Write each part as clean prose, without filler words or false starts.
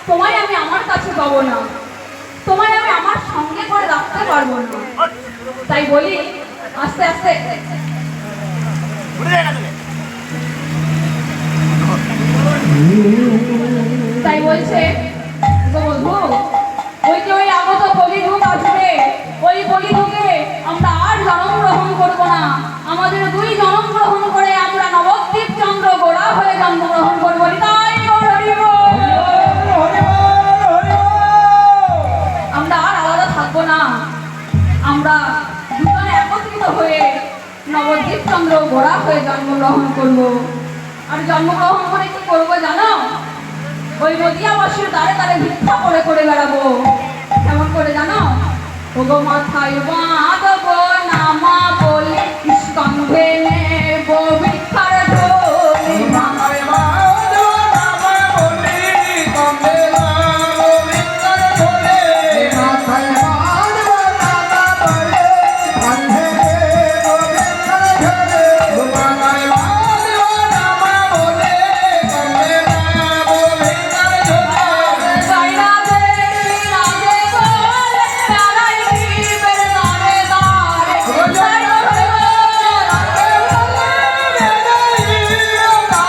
তোমায় আমি আমার কাছে পাবো না, তোমায় আমি আমার সঙ্গে করে রাখতে পারবো না। তাই বলি আস্তে আস্তে তাই বলছে বধু, ওই যে ওই আগত কলিযুগ আসবে, ওই কলিযুগে আমরা আর জন্ম গ্রহণ করবো না, আমাদের দুই জন্ম গ্রহণ করে আমরা নবদ্বীপ চন্দ্র গোড়া হয়ে জন্মগ্রহণ করবো। তাই আমরা আর আলাদা থাকবো না, আমরা দুজনে একত্রিত হয়ে নবদ্বীপ চন্দ্র গোড়া হয়ে জন্মগ্রহণ করবো। আর জন্মগ্রহণ করে কি করবো জানো? ওই নদিয়াবাসীর দ্বারে দ্বারে ভিক্ষা করে করে বেড়াবো। কেমন করে জানো? ওগো মাথায় বাঁধবো নামা বলে, স্কন্ধে নেবো ভিক্ষার ঢোলে। মাথায় বাঁধবো নামা বলে, স্কন্ধে নেবো ভিক্ষার ঢোলে। মাথায় বাঁধবো নামা বলে, স্কন্ধে নেবো ভিক্ষার ঢোলে। মাথায় বাঁধবো নামা বলে, স্কন্ধে নেবো ভিক্ষার ঢোলে। সাইরা দে রাজে বল তারাই দিবের দারে দারে। সাইরা দে রাজে বল তারাই দিবের দারে দারে।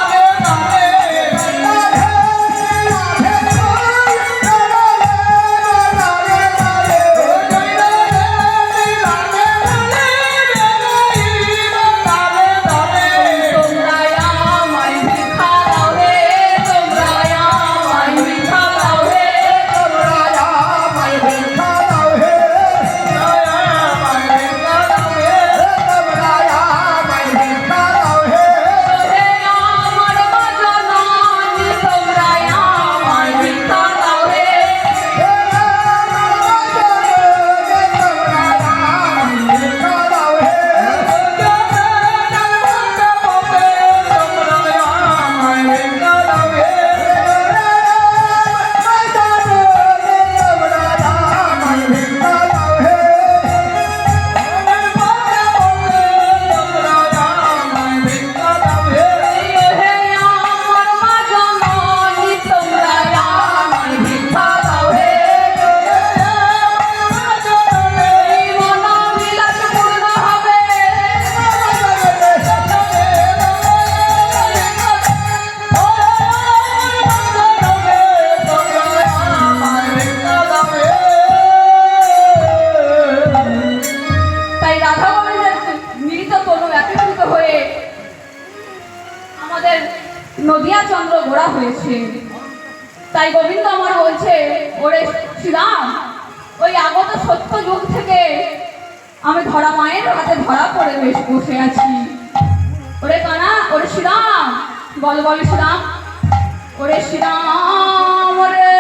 নদিয়া চন্দ্র ঘোড়া হয়েছে। তাই গোবিন্দ আমার বলছে, ওরে শ্রীরাম, ওই আগত সত্য যুগ থেকে আমি ধরা মায়ের হাতে ধরা পড়ে বেশ বসে আছি। ওরে কানা, ওরে শ্রীরাম, বল বল শ্রীরাম, ওরে শ্রীরাম রে,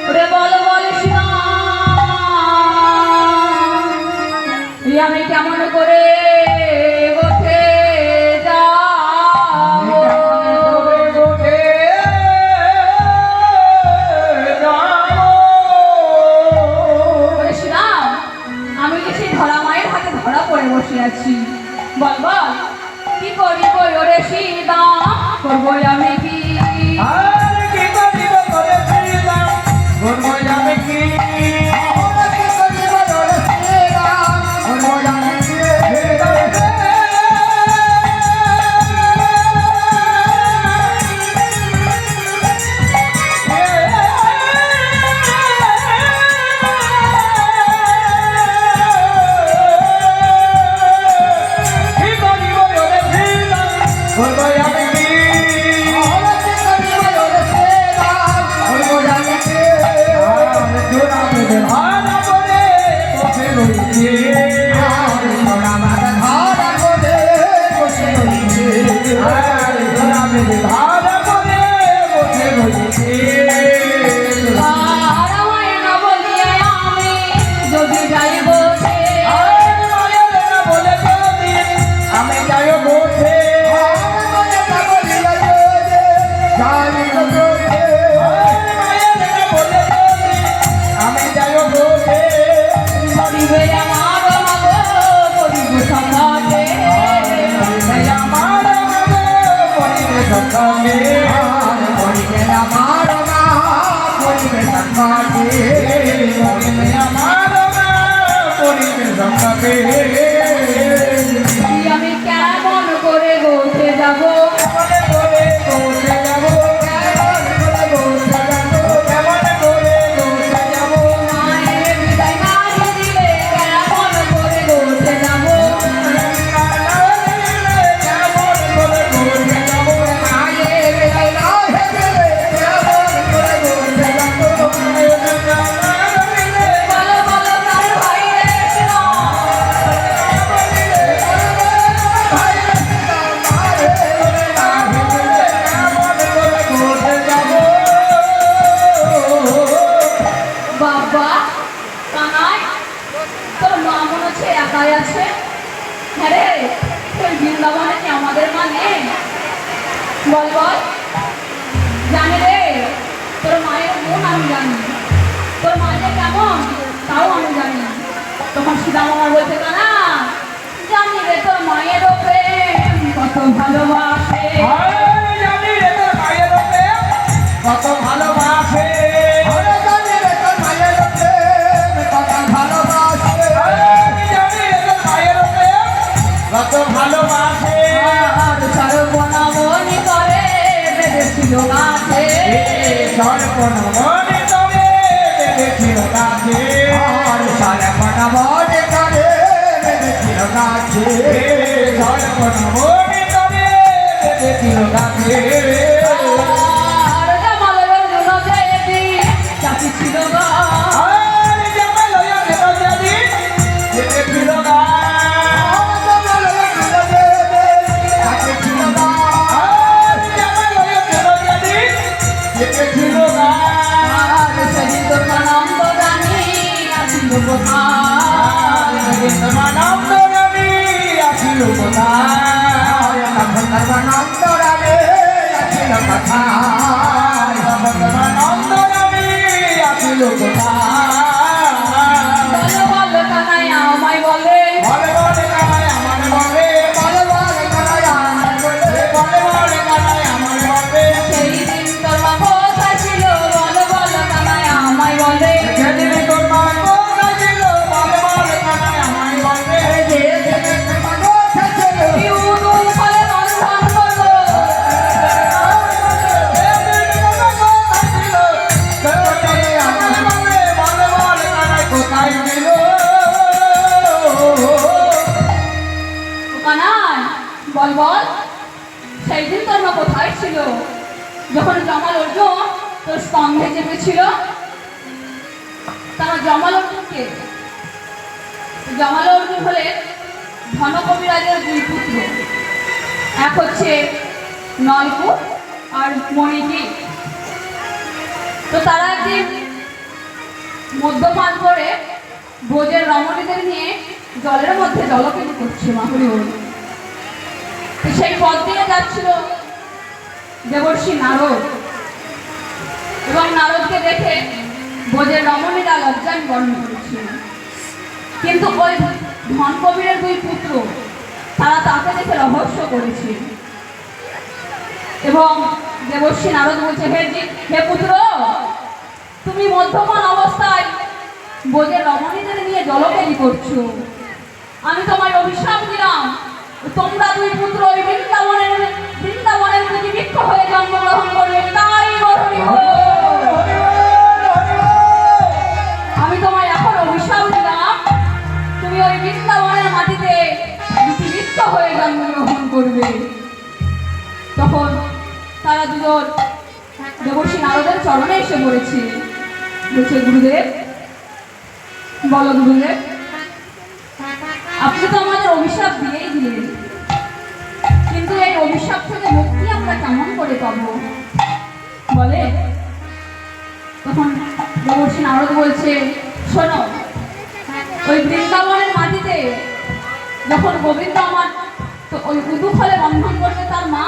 ওরে বল বল শ্রীরাম, আমি কেমন করে আছি, বল বল কি করিব ওরে সীতা, করবো আমি কি, আর কি করিব ওরে সীতা, করবো আমি কি, কি করিব ওরে সীতা, করবো আমি কি। Oh, আমি কেমন করে বসে যাব মায়ের বিদায় না দিলে কেমন করে বসে যাব মায়ের বিদায় না দিলে কেমন করে বসে যাব বলো বলো প্রাণ ভাই রে বাবা কানাই তোর মা মনে হচ্ছে একাই আছে হ্যাঁ রে তোর বৃন্দাবনে কি আমাদের মা নেই বল বল জানি রে তোর মায়ের গুণ আমি জানি তোর মা যে কেমন তাও আমি জানি তখন সীতাম আমার বলছে কানা জানি রে তোর মায়ের প্রেম কত ভালোবাসে কত ভালোবাসে কত ভালোবাসে আর সর্বনামনি করে বেঁধেছিল গাছে সর্বনমনে তবে বেঁধেছিল গাছে সর্বনমনে করে বেঁধেছিল গাছে সর্বনমনে তবে বেঁধেছিল গাছে আর জামালের জুনতে দিন চাচি ছিল গা আর জামালয়া দেবজাদি বেঁধেছিল গাছ আর জামালয়া দেবজাদি বেঁধেছিল গাছ আর সেদিন তোর নন্দ জানি আসিল কোথায় সর্বানন্দ রবি আছিল কোথায় সর্বানন্দ রাগে আছিল কথায় সর্বানন্দ রবি আছিল কোথায় বলো বলো কানাই আমায় বলে বলে বলে কানাই আমার বলে বলে বলে করায় আমার বলে বলে বলে কানাই আমার বলে সেই দিন তোর মা কোথায় ছিল বলো বলো কানাই আমায় বলে যেদিন তোর মা কোথায় ছিল বলে বলে কানাই আমায় বলে যে দিনে তোমার কথা ছিল ইউদুল ফলে বন্ধন করলো যেদিন তোর মা কোথায় ছিল সেদিন আমার বলে বলে বলে কানাই কোথায় ছিল কানাই বল বল সেই দিন তোর মা কোথায় ছিল যখন জমাল অর্জুন তোর স্তম্ভে চেপেছিল তারা জমাল অর্জুনকে জমাল অর্জুন হলেন ধনকবিরাজের দুই পুত্র এক হচ্ছে নলকূপ আর মণিকি তো তারা একদিন মদ্যপান করে ব্রজের রমণীদের নিয়ে জলের মধ্যে জলকেলি করছে মাহুরি বলে তো সেই পথ দিয়ে যাচ্ছিল দেবর্ষি নারদ এবং নারদকে দেখে ব্রজের রমণীরা লজ্জায় বর্ণনা করেছিল কিন্তু ওই ধন কবিরের দুই পুত্র তারা তাকে দেখে রহস্য করেছে এবং দেবর্ষি নারদ বলছে হে পুত্র তুমি মধ্যমান অবস্থায় ব্রজের রমণীদের নিয়ে জলকেলি করছো আমি তোমায় অভিশাপ দিলাম তোমরা দুই পুত্র ওই বৃন্দাবনের প্রতি বৃক্ষ হয়ে জন্মগ্রহণ করবে তাই আমি তোমায় এখন অভিশাপ দিলাম তুমি ওই বৃন্দাবনের মাটিতে দুটি বৃক্ষ হয়ে জন্মগ্রহণ করবে তখন তারা দুজন দেবর্ষি নারদের চরণে এসে পড়েছে বলছে গুরুদেব বলো গুরুদেব আপনি তো আমাদের অভিশাপ দিয়েই দিলেন কিন্তু এই অভিশাপ থেকে মুক্তি আমরা কেমন করে পাবো বলে তখন দেবর্ষি নারদ বলছে শোনো ওই বৃন্দাবনের মাটিতে যখন গোবিন্দ আমার তো ওই উদুফলে বন্ধন করবে তার মা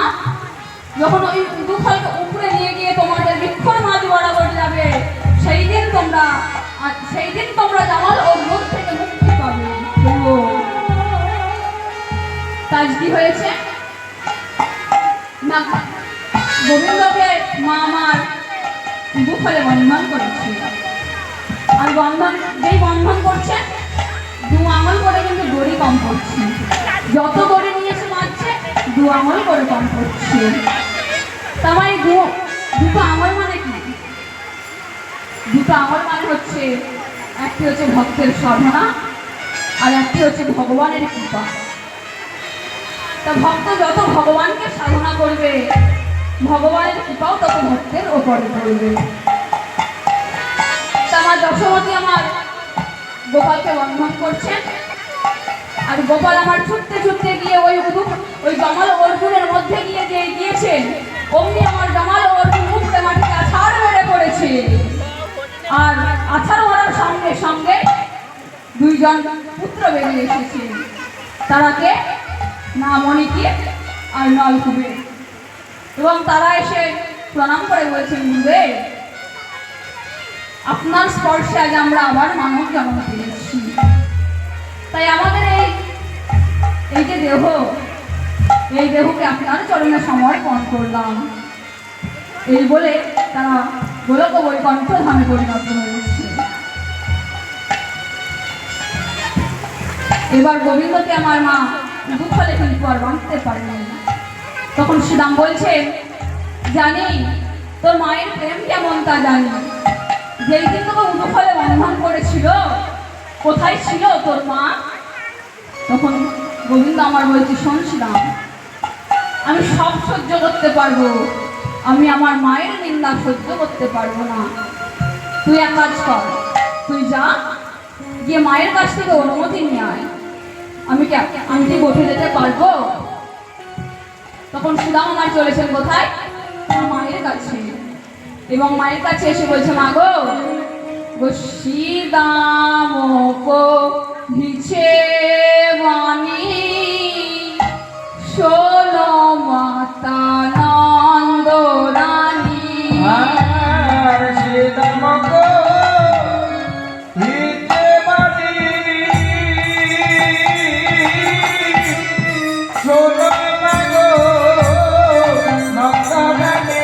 যখন ওই উদুফলকে উপরে নিয়ে গিয়ে তোমাদের বৃক্ষর মাঝ বরাবর যাবে সেই দিন তোমরা জামাল ও রোগ থেকে মুক্তি পাবে কাজ কি হয়েছে না গোবিন্দকে মা আমার উদুফলে বন্ধন করেছিল আর যেই বন্ধন করছে দু আঙুল করে কিন্তু দড়ি কম পড়ছে, যত দড়ি নিয়েছে মারছে দু আঙুল করে কম পড়ছে। তার মানে দুটো আঙুল মানে কি? দুটো আঙুল মানে হচ্ছে একটি হচ্ছে ভক্তের সাধনা আর একটি হচ্ছে ভগবানের কৃপা। তা ভক্ত যত ভগবানকে সাধনা করবে ভগবানের কৃপাও তত ভক্তের ওপরে পড়বে। তা আমার যশোমতী আমার গোপালকে বন্ধন করছেন, আর গোপাল আমার ছুটতে ছুটতে গিয়ে ওই জমাল অর্জুনের মধ্যে গিয়ে যে গিয়েছেন, অমনি আমার জমাল অর্জুন উপরে মাটিতে আছাড় মেরে পড়েছে। আর আছাড় মারার সঙ্গে সঙ্গে দুইজন পুত্র বেরিয়ে এসেছে। তারা কে? না মণিকে আর নলকুবে। এবং তারা এসে প্রণাম করে বলছেন, গুরুদেব আপনার স্পর্শে আজ আমরা আবার মানব জন্ম পেয়েছি। তাই আমাদের এই যে দেহ, এই দেহকে আপনার চরণে সমর্পণ করলাম। এই বলে তারা গোলক বৈকুণ্ঠ ধামে পরিণত হয়েছে। এবার গোবিন্দকে আমার মা দুঃখলে কিন্তু আর বাঁধতে পারেনি। তখন শ্রীরাম বলছেন, জানি তোর মায়ের প্রেম কেমন তা জানি, যেই দিন তোকে উদুফলে বন্ধন করেছিল কোথায় ছিল তোর মা? তখন গোবিন্দ আমার বলছে, শোন শ্রীরাম, আমি সব সহ্য করতে পারবো, আমি আমার মায়ের নিন্দা সহ্য করতে পারবো না। তুই এক কাজ কর, তুই যা গিয়ে মায়ের কাছ থেকে অনুমতি নিয়ে আয়। আমি কি বসে যেতে পারবো? তখন সুদাম আমার চলেছেন কোথায়? মায়ের কাছে। এবং মায়ের কাছে এসে বলছে, মা গো শ্রীদাম দিছে বাণী, শোনো মাতা নন্দ রানী। আর শ্রীদামকে দিতে বাণী, শোনো মা গো নন্দ রানী।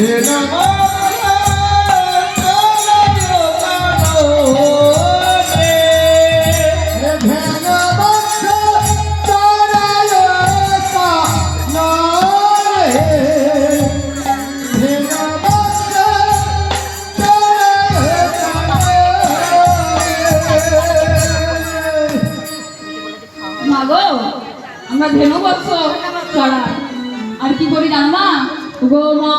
Namo. গো আমরা ধেনু বৎস চড়াই আর কি করি জানো মা গো মা